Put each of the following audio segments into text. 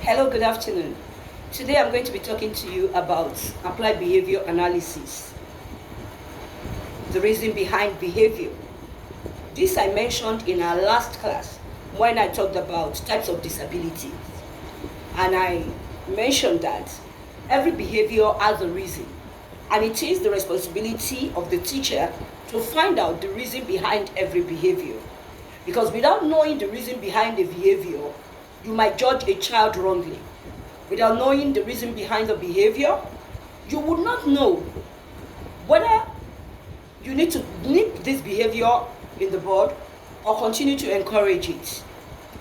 Hello, good afternoon. Today I'm going to be talking to you about applied behavior analysis, the reason behind behavior. This I mentioned in our last class when I talked about types of disabilities. And I mentioned that every behavior has a reason, and it is the responsibility of the teacher to find out the reason behind every behavior. Because without knowing the reason behind the behavior, you might judge a child wrongly. Without knowing the reason behind the behavior, you would not know whether you need to nip this behavior in the bud or continue to encourage it.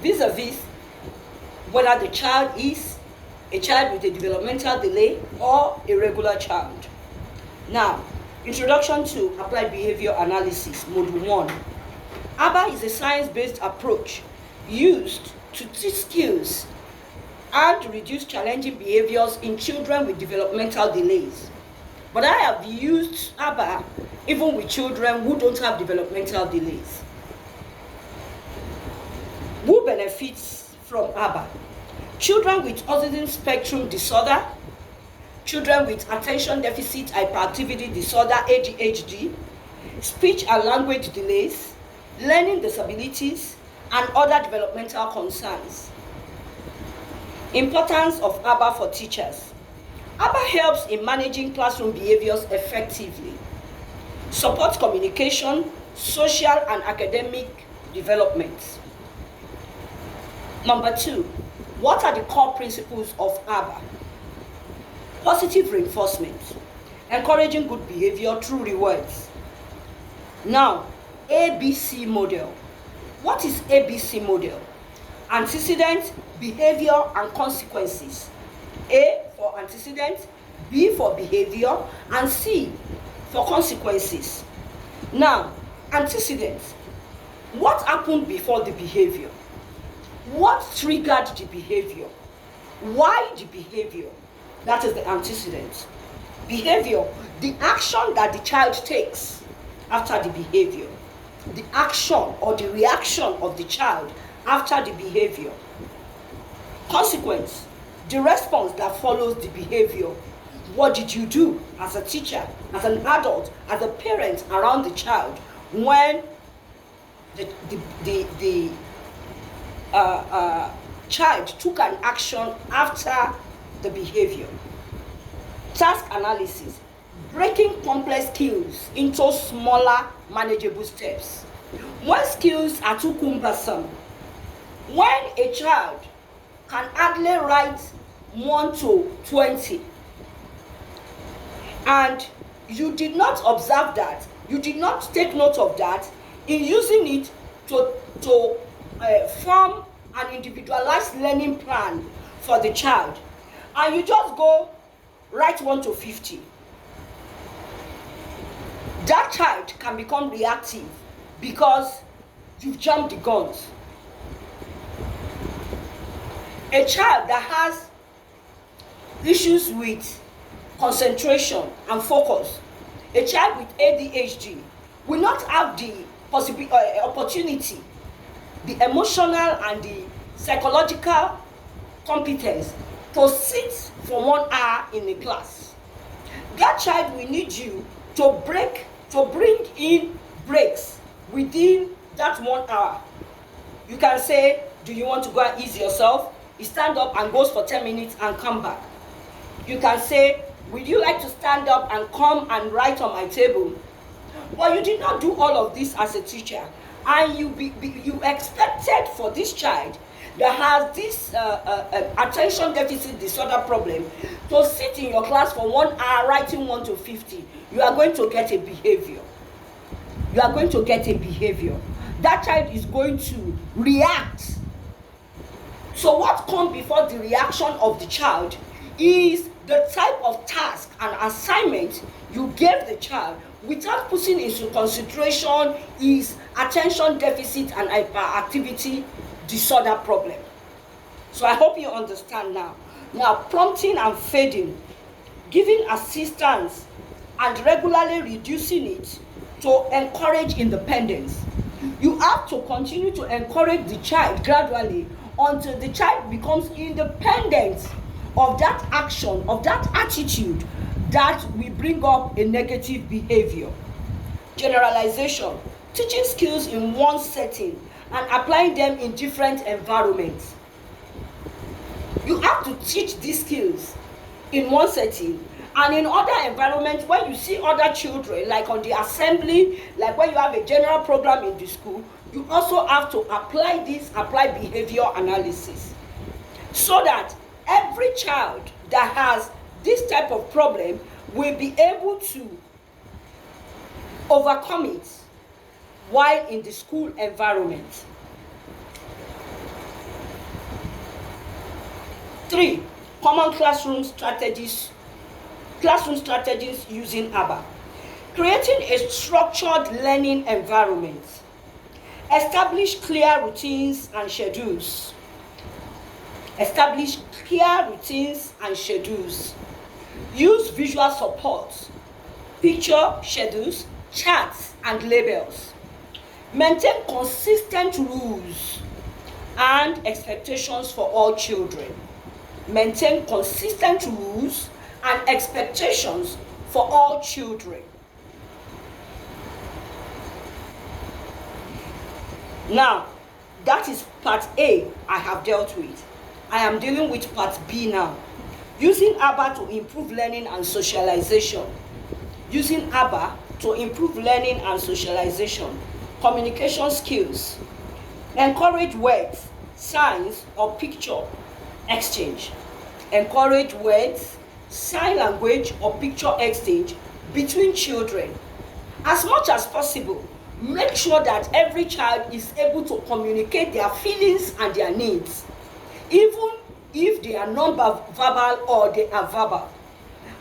Vis-a-vis whether the child is a child with a developmental delay or a regular child. Now, introduction to applied behavior analysis, module 1. ABA is a science-based approach used to teach skills and reduce challenging behaviors in children with developmental delays. But I have used ABA even with children who don't have developmental delays. Who benefits from ABA? Children with autism spectrum disorder, children with attention deficit hyperactivity disorder, ADHD, speech and language delays, learning disabilities, and other developmental concerns. Importance of ABA for teachers. ABA helps in managing classroom behaviors effectively, supports communication, social and academic development. Number 2, what are the core principles of ABA? Positive reinforcement, encouraging good behavior through rewards. Now, ABC model. What is ABC model? Antecedent, behavior, and consequences. A for antecedent, B for behavior, and C for consequences. Now, antecedent. What happened before the behavior? What triggered the behavior? Why the behavior? That is the antecedent. Behavior, the action that the child takes after the behavior. The action or the reaction of the child after the behavior. Consequence, the response that follows the behavior. What did you do as a teacher, as an adult, as a parent around the child when the child took an action after the behavior? Task analysis, breaking complex skills into smaller, manageable steps. When skills are too cumbersome, when a child can hardly write 1 to 20, and you did not observe that, you did not take note of that in using it to form an individualized learning plan for the child, and you just go write 1 to 50, that child can become reactive because you've jumped the guns. A child that has issues with concentration and focus, a child with ADHD, will not have the opportunity, the emotional and the psychological competence to sit for 1 hour in a class. That child will need you to bring in breaks within that 1 hour. You can say, do you want to go and ease yourself? You stand up and goes for 10 minutes and come back. You can say, would you like to stand up and come and write on my table? Well, you did not do all of this as a teacher, and you expected for this child that has this attention deficit disorder problem to sit in your class for 1 hour writing 1 to 50. You are going to get a behavior. You are going to get a behavior. That child is going to react. So what comes before the reaction of the child is the type of task and assignment you gave the child without putting into consideration his attention deficit and hyperactivity disorder problem. So I hope you understand now. Now, prompting and fading, giving assistance and regularly reducing it to encourage independence. You have to continue to encourage the child gradually until the child becomes independent of that action, of that attitude that will bring up a negative behavior. Generalization, teaching skills in one setting and applying them in different environments. You have to teach these skills in one setting, and in other environments, when you see other children, like on the assembly, like when you have a general program in the school, you also have to apply behavior analysis, so that every child that has this type of problem will be able to overcome it while in the school environment. 3. Common classroom strategies using ABBA. Creating a structured learning environment. Establish clear routines and schedules. Use visual support, picture, schedules, charts, and labels. Maintain consistent rules and expectations for all children. Maintain consistent rules and expectations for all children. Now, that is part A I have dealt with. I am dealing with part B now. Using ABBA to improve learning and socialization. Communication skills. Encourage words, signs, or picture exchange. Encourage words, sign language, or picture exchange between children. As much as possible, make sure that every child is able to communicate their feelings and their needs, even if they are non-verbal or they are verbal.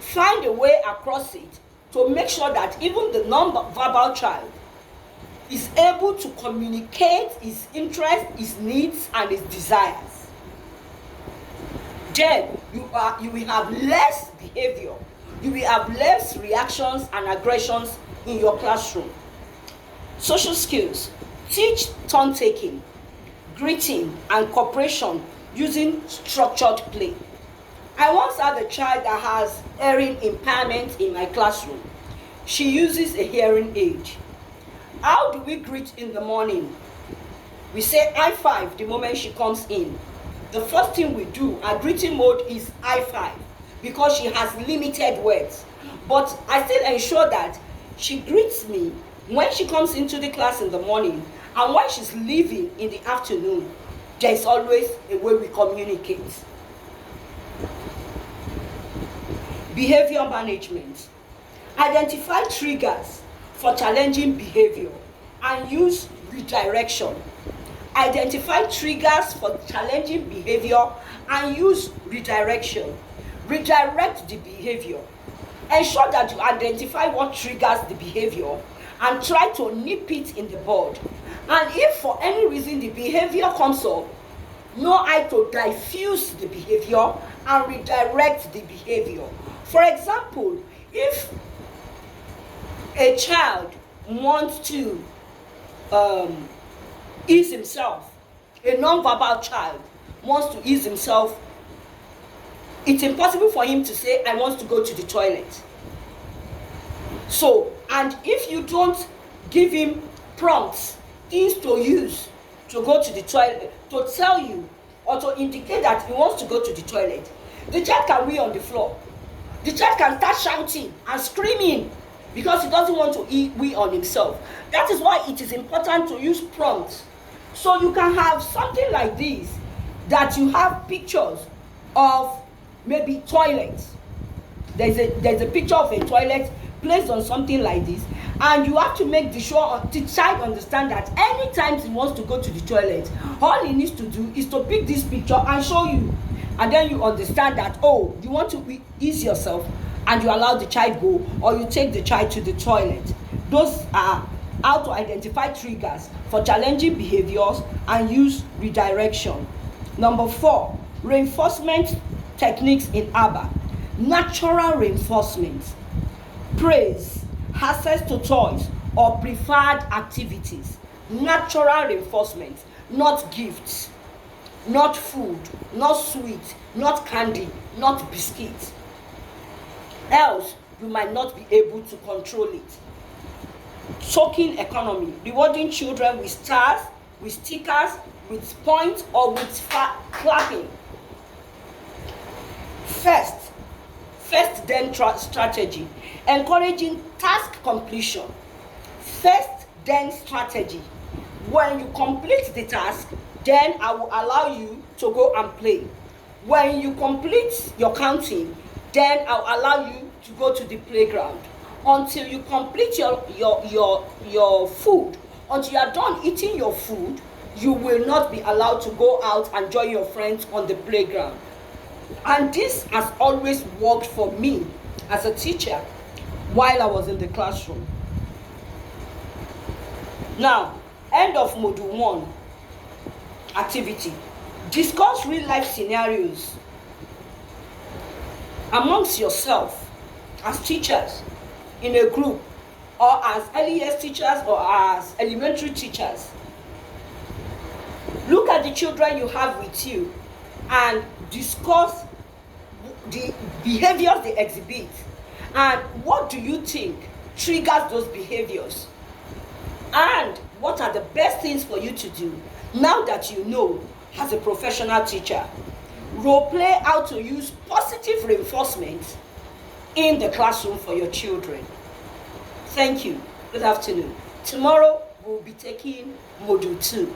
Find a way across it to make sure that even the non-verbal child is able to communicate his interests, his needs, and his desires. Then you will have less behavior, you will have less reactions and aggressions in your classroom. Social skills. Teach turn taking, greeting, and cooperation using structured play. I once had a child that has hearing impairment in my classroom. She uses a hearing aid. How do we greet in the morning? We say high five the moment she comes in. The first thing we do, our greeting mode is high five, because she has limited words. But I still ensure that she greets me when she comes into the class in the morning, and when she's leaving in the afternoon. There is always a way we communicate. Behavior management. Identify triggers for challenging behavior and use redirection. Identify triggers for challenging behavior and use redirection. Redirect the behavior. Ensure that you identify what triggers the behavior and try to nip it in the bud. And if for any reason the behavior comes up, know how to diffuse the behavior and redirect the behavior. For example, if a child wants to ease himself, a non-verbal child wants to ease himself, it's impossible for him to say, I want to go to the toilet. So, and if you don't give him prompts, things to use to go to the toilet, to tell you or to indicate that he wants to go to the toilet, the child can wee on the floor. The child can start shouting and screaming because he doesn't want to wee on himself. That is why it is important to use prompts. So you can have something like this, that you have pictures of maybe toilets. There's a picture of a toilet placed on something like this, and you have to make the child understand that anytime he wants to go to the toilet, all he needs to do is to pick this picture and show you, and then you understand that, oh, you want to ease yourself, and you allow the child go, or you take the child to the toilet. Those are how to identify triggers for challenging behaviors and use redirection. Number 4, reinforcement techniques in ABBA. Natural reinforcement. Praise, access to toys, or preferred activities. Natural reinforcement, not gifts. not food, not sweet, not candy, not biscuit. Else, you might not be able to control it. Token economy, rewarding children with stars, with stickers, with points, or with clapping. First then strategy, encouraging task completion. First then strategy. When you complete the task, then I will allow you to go and play. When you complete your counting, then I'll allow you to go to the playground. Until you complete your food, until you are done eating your food, you will not be allowed to go out and join your friends on the playground. And this has always worked for me as a teacher while I was in the classroom. Now, end of module 1 activity. Discuss real life scenarios amongst yourself as teachers in a group, or as early years teachers, or as elementary teachers. Look at the children you have with you and discuss the behaviors they exhibit, and what do you think triggers those behaviors, and what are the best things for you to do now that you know as a professional teacher. Role play how to use positive reinforcement in the classroom for your children. Thank you. Good afternoon. Tomorrow we'll be taking module 2.